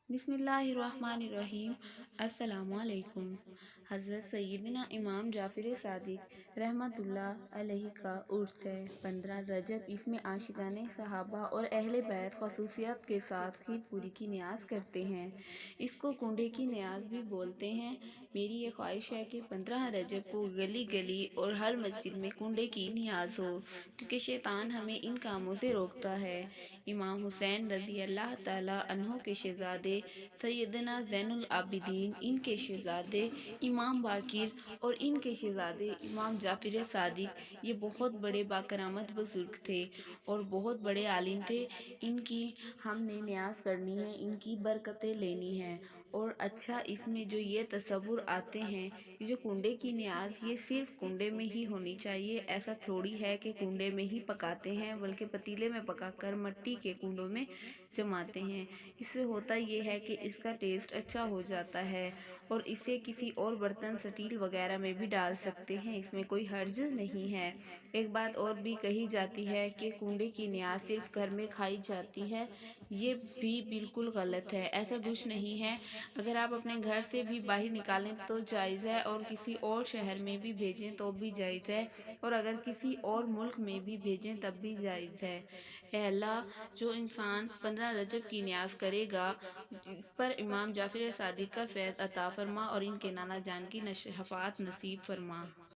बिस्मिल्लाहिर्रहमानिर्रहीम। अस्सलामु अलैकुम। हज़रत सैयदना इमाम जाफ़र सादिक़ रहमतुल्लाह अलैहि का उर्स है 15 रजब। इसमें आशिकाने सहाबा और अहले बैत ख़ुसूसियत के साथ खीर पूरी की नियाज़ करते हैं। इसको कुंडे की नियाज़ भी बोलते हैं। मेरी ये ख्वाहिश है कि 15 रजब को गली गली और हर मस्जिद में कुंडे की नियाज़ हो, क्योंकि शैतान हमें इन कामों से रोकता है। इमाम हुसैन रज़ी अल्लाह ताला अन्हो के शहज़ादे सैयदना ज़ैनुल आबिदीन, इनके शहज़ादे इमाम बाकिर और इनके शहज़ादे इमाम जाफ़र सादिक़, ये बहुत बड़े बाकरामत बुज़ुर्ग थे और बहुत बड़े आलिम थे। इनकी हमने नियाज़ करनी है, इनकी बरकतें लेनी है। और अच्छा, इसमें जो ये तसव्वुर आते हैं कि जो कुंडे की नियाज़ ये सिर्फ़ कुंडे में ही होनी चाहिए, ऐसा थोड़ी है कि कुंडे में ही पकाते हैं, बल्कि पतीले में पकाकर मिट्टी के कुंडों में जमाते हैं। इससे होता ये है कि इसका टेस्ट अच्छा हो जाता है और इसे किसी और बर्तन स्टील वगैरह में भी डाल सकते हैं, इसमें कोई हर्ज नहीं है। एक बात और भी कही जाती है कि कुंडे की नियाज़ सिर्फ़ घर में खाई जाती है, ये भी बिल्कुल गलत है। ऐसा कुछ नहीं है। अगर आप अपने घर से भी बाहर निकालें तो जायज़ है, और किसी और शहर में भी भेजें तो भी जायज़ है, और अगर किसी और मुल्क में भी भेजें तब भी जायज़ है। ए अल्लाह, जो इंसान 15 रजब की नियाज़ करेगा, इस पर इमाम जाफ़र सादिक़ का फैज़ अता फ़रमा और इनके नाना जान की शफ़ाअत नसीब फ़रमा।